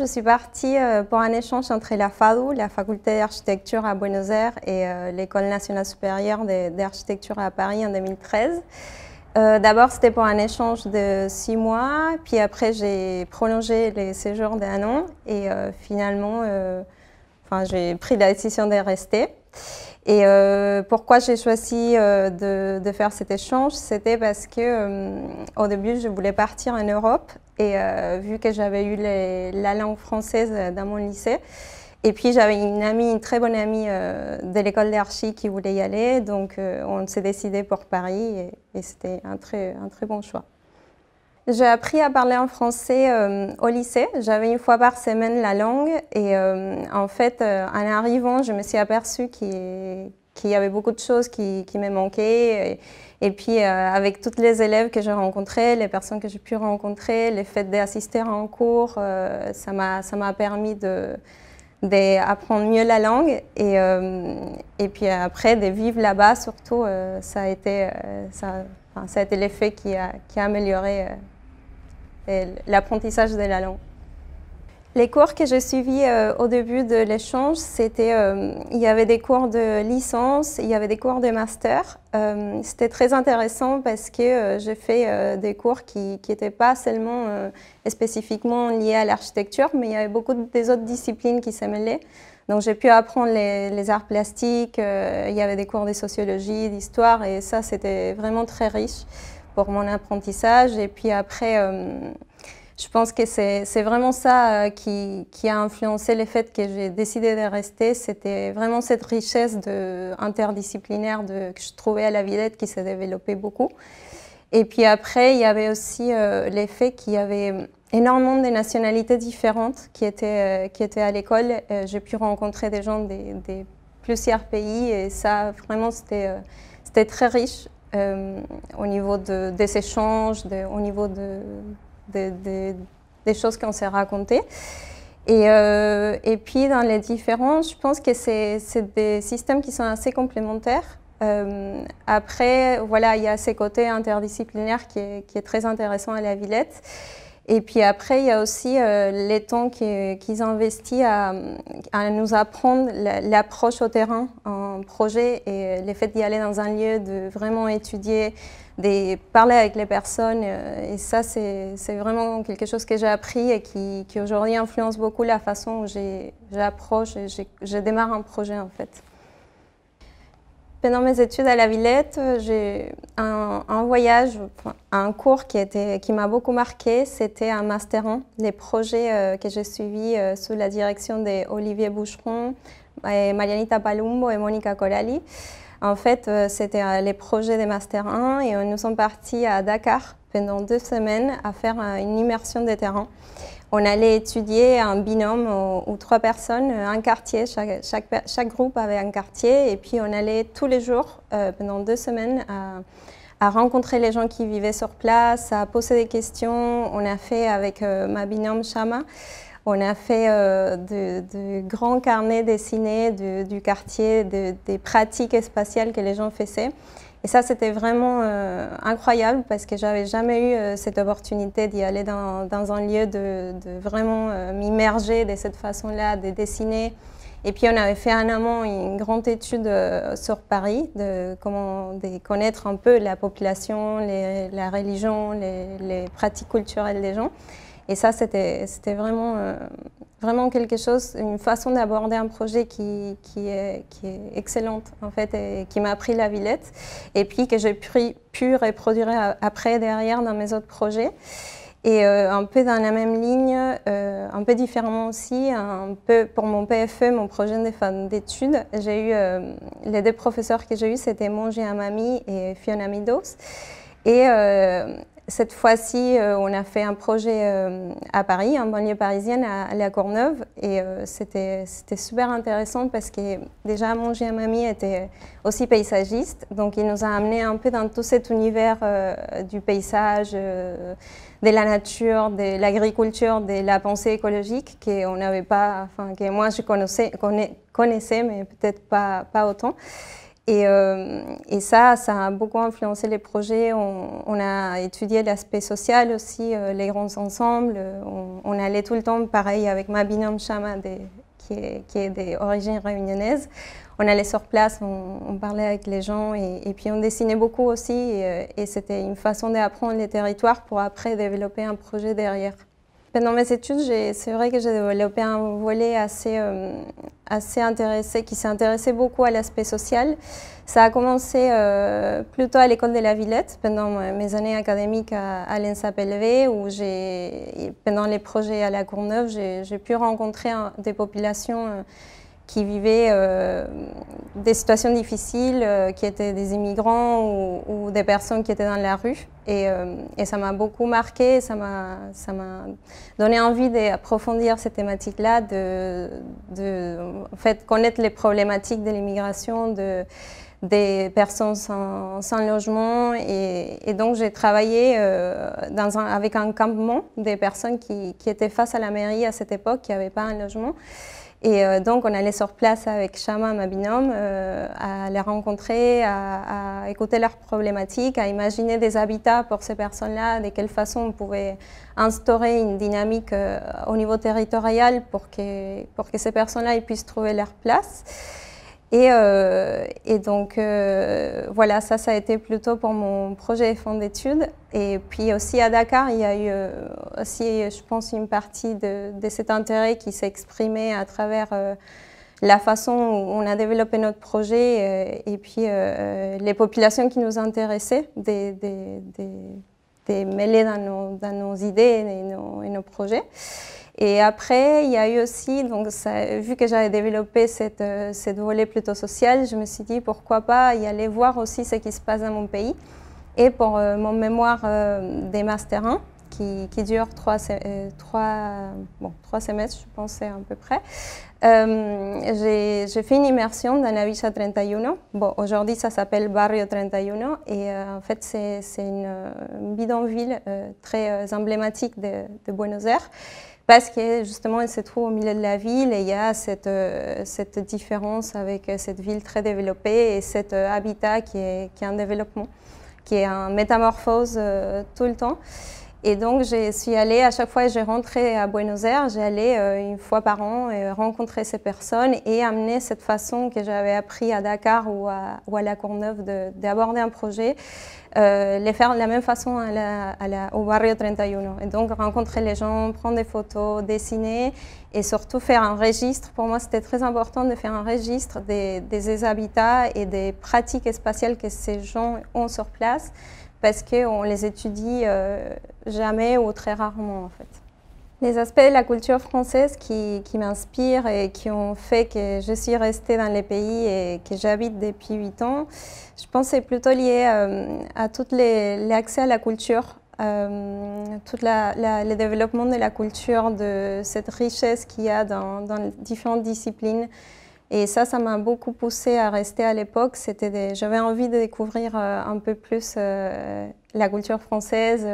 Je suis partie pour un échange entre la FADU, la Faculté d'architecture à Buenos Aires, et l'École nationale supérieure d'architecture à Paris en 2013. D'abord, c'était pour un échange de 6 mois, puis après, j'ai prolongé les séjours d'1 an et finalement, j'ai pris la décision de rester. Et pourquoi j'ai choisi de faire cet échange, c'était parce que au début, je voulais partir en Europe et vu que j'avais eu la langue française dans mon lycée, et puis j'avais une très bonne amie de l'école d'archi qui voulait y aller, donc on s'est décidé pour Paris et c'était un très bon choix. J'ai appris à parler en français au lycée. J'avais une fois par semaine la langue et en fait, en arrivant, je me suis aperçue qu'il y avait beaucoup de choses qui me manquaient. Et puis, avec toutes les élèves que j'ai rencontrés, les personnes que j'ai pu rencontrer, le fait d'assister à un cours, ça m'a permis d'apprendre mieux la langue. Et puis après, de vivre là-bas, surtout, ça a été l'effet qui a amélioré l'apprentissage de la langue. Les cours que j'ai suivis au début de l'échange, il y avait des cours de licence, il y avait des cours de master. C'était très intéressant parce que j'ai fait des cours qui n'étaient pas seulement spécifiquement liés à l'architecture, mais il y avait beaucoup des autres disciplines qui se mêlaient. Donc j'ai pu apprendre les arts plastiques, il y avait des cours de sociologie, d'histoire, et ça c'était vraiment très riche pour mon apprentissage. Et puis après, je pense que c'est vraiment ça qui a influencé le fait que j'ai décidé de rester. C'était vraiment cette richesse interdisciplinaire que je trouvais à la Villette qui s'est développée beaucoup. Et puis après, il y avait aussi l'effet qu'il y avait énormément de nationalités différentes qui étaient à l'école. J'ai pu rencontrer des gens de plusieurs pays et ça, vraiment, c'était très riche au niveau des échanges, au niveau des choses qu'on s'est racontées. Et puis dans les différences, je pense que c'est des systèmes qui sont assez complémentaires. Après, voilà, il y a ces côtés interdisciplinaires qui est très intéressant à la Villette. Et puis après, il y a aussi les temps qu'ils investissent à nous apprendre l'approche au terrain en projet et le fait d'y aller dans un lieu, de vraiment étudier, de parler avec les personnes. Et ça, c'est vraiment quelque chose que j'ai appris et qui aujourd'hui influence beaucoup la façon où j'approche et je démarre un projet en fait. Pendant mes études à la Villette, j'ai un voyage, un cours qui m'a beaucoup marqué, c'était un Master 1, les projets que j'ai suivis sous la direction d'Olivier Boucheron, Marianita Palumbo et Monica Colali. En fait, c'était les projets des Master 1 et nous sommes partis à Dakar pendant 2 semaines à faire une immersion de terrain. On allait étudier un binôme ou 3 personnes, un quartier, chaque groupe avait un quartier et puis on allait tous les jours pendant 2 semaines à rencontrer les gens qui vivaient sur place, à poser des questions. On a fait avec ma binôme Shama, on a fait de grands carnets dessinés du quartier, des pratiques spatiales que les gens faisaient. Et ça, c'était vraiment incroyable parce que j'avais jamais eu cette opportunité d'y aller dans un lieu, de vraiment m'immerger de cette façon-là, de dessiner. Et puis, on avait fait en amont une grande étude sur Paris, de connaître un peu la population, la religion, les pratiques culturelles des gens. Et ça, c'était vraiment quelque chose, une façon d'aborder un projet qui est excellente en fait et qui m'a appris la Villette et puis que j'ai pu reproduire après derrière dans mes autres projets. Et un peu dans la même ligne, un peu différemment aussi, un peu pour mon PFE, mon projet de fin d'études, j'ai eu les 2 professeurs que j'ai eus, c'était Monji Amami et Fiona Meadows. Et cette fois-ci, on a fait un projet à Paris, en banlieue parisienne, à La Courneuve. Et c'était super intéressant parce que déjà, Monji Amami était aussi paysagiste. Donc, il nous a amenés un peu dans tout cet univers du paysage, de la nature, de l'agriculture, de la pensée écologique qu'on n'avait pas, que moi je connaissais, mais peut-être pas autant. Et ça a beaucoup influencé les projets. On a étudié l'aspect social aussi, les grands ensembles. On allait tout le temps, pareil, avec ma binôme Chama, qui est d'origine réunionnaise. On allait sur place, on parlait avec les gens et puis on dessinait beaucoup aussi. Et c'était une façon d'apprendre les territoires pour après développer un projet derrière. Pendant mes études, c'est vrai que j'ai développé un volet assez intéressé, qui s'est intéressé beaucoup à l'aspect social. Ça a commencé plutôt à l'école de la Villette, pendant mes années académiques à l'ENSA-PLV, où pendant les projets à la Courneuve, j'ai pu rencontrer des populations qui vivaient des situations difficiles, qui étaient des immigrants ou des personnes qui étaient dans la rue. Et ça m'a beaucoup marqué, ça m'a donné envie d'approfondir ces thématiques-là, en fait, connaître les problématiques de l'immigration, des personnes sans logement. Et donc, j'ai travaillé avec un campement des personnes qui étaient face à la mairie à cette époque, qui n'avaient pas un logement. Et donc, on allait sur place avec Chama, ma binôme, à les rencontrer, à écouter leurs problématiques, à imaginer des habitats pour ces personnes-là, de quelle façon on pouvait instaurer une dynamique au niveau territorial pour que ces personnes-là puissent trouver leur place. Et donc, voilà, ça a été plutôt pour mon projet de fin d'études. Et puis aussi à Dakar, il y a eu aussi, je pense, une partie de cet intérêt qui s'est exprimé à travers la façon où on a développé notre projet et puis les populations qui nous intéressaient, des mêlées dans nos idées et nos projets. Et après, il y a eu aussi, donc vu que j'avais développé cette volet plutôt social, je me suis dit pourquoi pas y aller voir aussi ce qui se passe dans mon pays. Et pour mon mémoire des Master 1, qui dure 3 semestres, je pensais à peu près, j'ai fait une immersion dans la Villa 31. Bon, aujourd'hui, ça s'appelle Barrio 31. Et en fait, c'est une bidonville très emblématique de Buenos Aires. Parce que justement, elle se trouve au milieu de la ville et il y a cette différence avec cette ville très développée et cet habitat qui est en développement, qui est en métamorphose tout le temps. Et donc, je suis allée, à chaque fois que j'ai rentré à Buenos Aires, j'allais une fois par an rencontrer ces personnes et amener cette façon que j'avais appris à Dakar ou à la Courneuve d'aborder un projet, les faire de la même façon au Barrio 31. Et donc, rencontrer les gens, prendre des photos, dessiner et surtout faire un registre. Pour moi, c'était très important de faire un registre des habitats et des pratiques spatiales que ces gens ont sur place, parce qu'on les étudie jamais ou très rarement en fait. Les aspects de la culture française qui m'inspirent et qui ont fait que je suis restée dans les pays et que j'habite depuis 8 ans, je pense que c'est plutôt lié à tout l'accès à la culture, tout le développement de la culture, de cette richesse qu'il y a dans différentes disciplines. Et ça m'a beaucoup poussée à rester à l'époque. J'avais envie de découvrir un peu plus la culture française,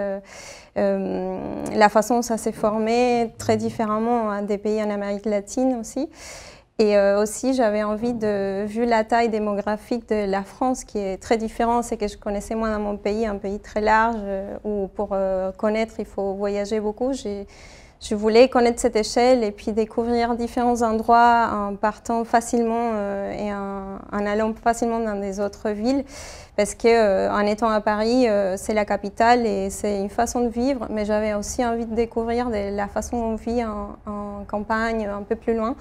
la façon dont ça s'est formé très différemment à des pays en Amérique latine aussi. Et aussi, j'avais envie vu la taille démographique de la France, qui est très différente, c'est que je connaissais moins dans mon pays, un pays très large, où pour connaître, il faut voyager beaucoup. Je voulais connaître cette échelle et puis découvrir différents endroits en partant facilement et en allant facilement dans des autres villes. Parce qu'en étant à Paris, c'est la capitale et c'est une façon de vivre, mais j'avais aussi envie de découvrir la façon dont on vit en campagne, un peu plus loin.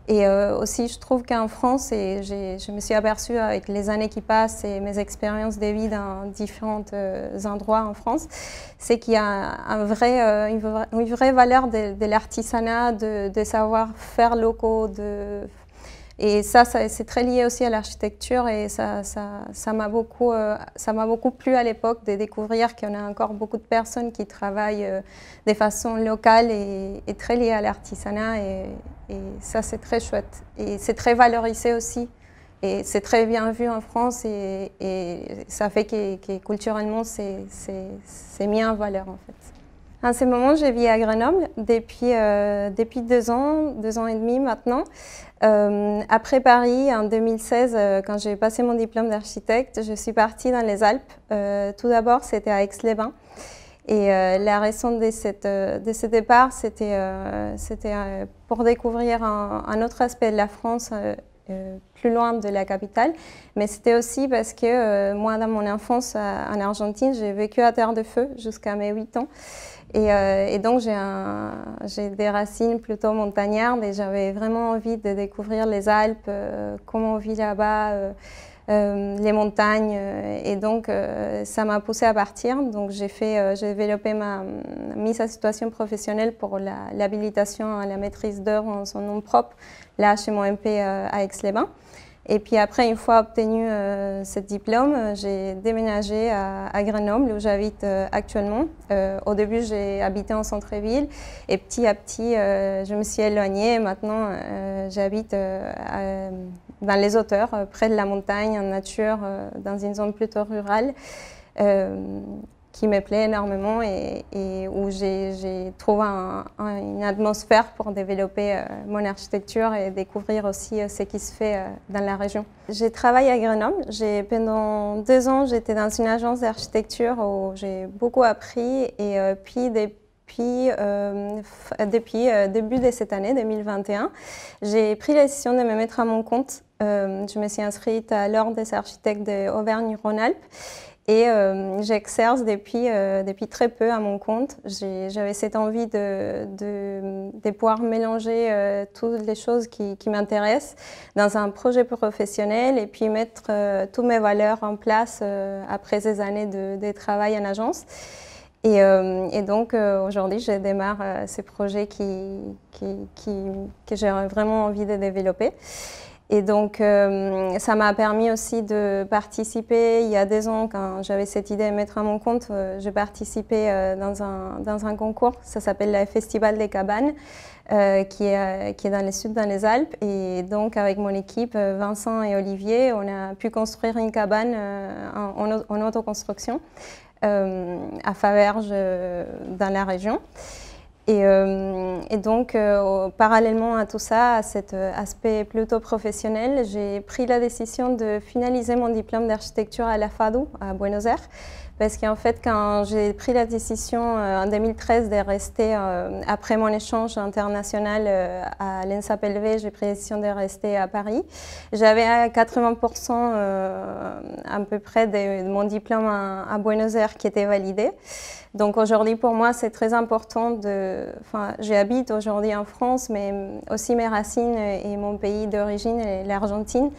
Et aussi, je trouve qu'en France, et je me suis aperçue avec les années qui passent et mes expériences de vie dans différents endroits en France, c'est qu'il y a une vraie valeur de l'artisanat, de savoir-faire locaux. Et ça c'est très lié aussi à l'architecture et ça m'a beaucoup plu à l'époque de découvrir qu'il y en a encore beaucoup de personnes qui travaillent de façon locale et très liées à l'artisanat et ça c'est très chouette. Et c'est très valorisé aussi et c'est très bien vu en France et ça fait que culturellement c'est mis en valeur en fait. En ce moment, je vis à Grenoble depuis 2 ans et demi maintenant. Après Paris, en 2016, quand j'ai passé mon diplôme d'architecte, je suis partie dans les Alpes. Tout d'abord, c'était à Aix-les-Bains. Et la raison de ce départ, c'était pour découvrir un autre aspect de la France, plus loin de la capitale. Mais c'était aussi parce que moi, dans mon enfance en Argentine, j'ai vécu à Terre de Feu jusqu'à mes 8 ans. Et donc, j'ai des racines plutôt montagnardes et j'avais vraiment envie de découvrir les Alpes, comment on vit là-bas, les montagnes. Et donc, ça m'a poussée à partir. Donc, j'ai développé ma mise à situation professionnelle pour l'habilitation à la maîtrise d'œuvre en son nom propre, là, chez mon MP à Aix-les-Bains. Et puis après, une fois obtenu ce diplôme, j'ai déménagé à Grenoble, où j'habite actuellement. Au début, j'ai habité en centre-ville et petit à petit, je me suis éloignée. Maintenant, j'habite dans les hauteurs, près de la montagne, en nature, dans une zone plutôt rurale, qui me plaît énormément et où j'ai trouvé une atmosphère pour développer mon architecture et découvrir aussi ce qui se fait dans la région. J'ai travaillé à Grenoble. Pendant 2 ans, j'étais dans une agence d'architecture où j'ai beaucoup appris et puis depuis début de cette année, 2021, j'ai pris la décision de me mettre à mon compte. Je me suis inscrite à l'Ordre des architectes d'Auvergne-Rhône-Alpes. Et j'exerce depuis très peu à mon compte. J'avais cette envie de pouvoir mélanger toutes les choses qui m'intéressent dans un projet professionnel et puis mettre toutes mes valeurs en place après ces années de travail en agence. Et donc aujourd'hui, je démarre ces projets que j'ai vraiment envie de développer. Et donc, ça m'a permis aussi de participer. Il y a 2 ans, quand j'avais cette idée de mettre à mon compte, j'ai participé dans un concours. Ça s'appelle le Festival des Cabanes, qui est dans le sud, dans les Alpes. Et donc, avec mon équipe, Vincent et Olivier, on a pu construire une cabane en autoconstruction à Faverges, dans la région. Et donc, parallèlement à tout ça, à cet aspect plutôt professionnel, j'ai pris la décision de finaliser mon diplôme d'architecture à la FADU, à Buenos Aires. Parce qu'en fait, quand j'ai pris la décision en 2013 de rester, après mon échange international à l'ENSAPLV, j'ai pris la décision de rester à Paris. J'avais 80% à peu près de mon diplôme à Buenos Aires qui était validé. Donc aujourd'hui, pour moi, c'est très important j'habite aujourd'hui en France, mais aussi mes racines et mon pays d'origine, l'Argentine.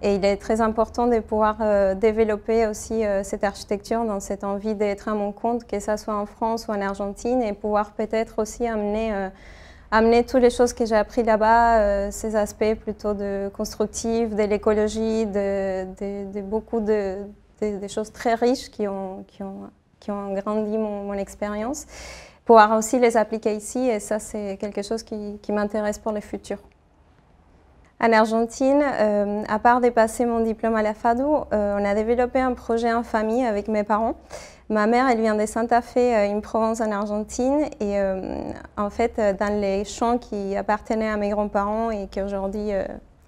Et il est très important de pouvoir développer aussi cette architecture dans cette envie d'être à mon compte, que ce soit en France ou en Argentine, et pouvoir peut-être aussi amener toutes les choses que j'ai appris là-bas, ces aspects plutôt constructifs, de l'écologie, beaucoup de choses très riches qui ont agrandi mon expérience, pouvoir aussi les appliquer ici, et ça c'est quelque chose qui m'intéresse pour le futur. En Argentine, à part de passer mon diplôme à la FADU, on a développé un projet en famille avec mes parents. Ma mère, elle vient de Santa Fe, une province en Argentine, et en fait, dans les champs qui appartenaient à mes grands-parents et qui aujourd'hui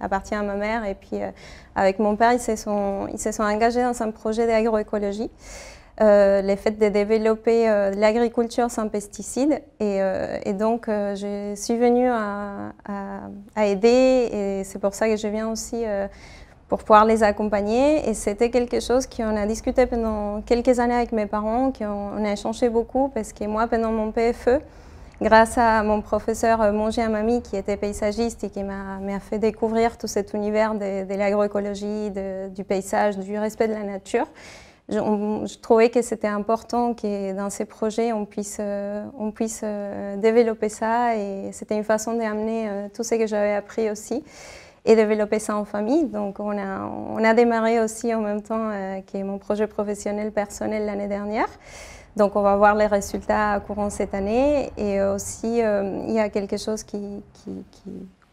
appartiennent à ma mère, et puis avec mon père, ils se sont engagés dans un projet d'agroécologie. Le fait de développer l'agriculture sans pesticides. Et donc, je suis venue à aider, et c'est pour ça que je viens aussi pour pouvoir les accompagner. Et c'était quelque chose qu'on a discuté pendant quelques années avec mes parents, qu'on a échangé beaucoup, parce que moi, pendant mon PFE, grâce à mon professeur Mongi Amami, qui était paysagiste et qui m'a fait découvrir tout cet univers de l'agroécologie, du paysage, du respect de la nature, je trouvais que c'était important que dans ces projets, on puisse développer ça, et c'était une façon d'amener tout ce que j'avais appris aussi et développer ça en famille. Donc on a démarré aussi en même temps que mon projet professionnel personnel l'année dernière. Donc on va voir les résultats courant cette année, et aussi il y a quelque chose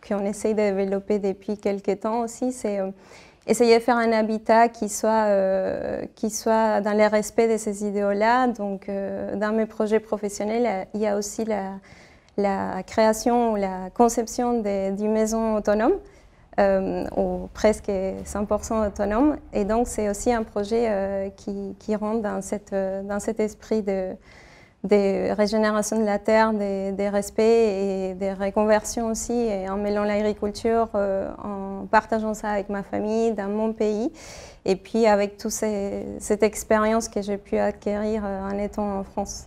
qu'on essaye de développer depuis quelques temps aussi, c'est essayer de faire un habitat qui soit dans le respect de ces idéaux-là. Donc, dans mes projets professionnels, il y a aussi la création ou la conception d'une maison autonome, ou presque 100% autonome. Et donc, c'est aussi un projet qui rentre dans cet esprit de régénération de la terre, des respects et des reconversions aussi, et en mêlant l'agriculture, en partageant ça avec ma famille, dans mon pays, et puis avec toute cette expérience que j'ai pu acquérir en étant en France.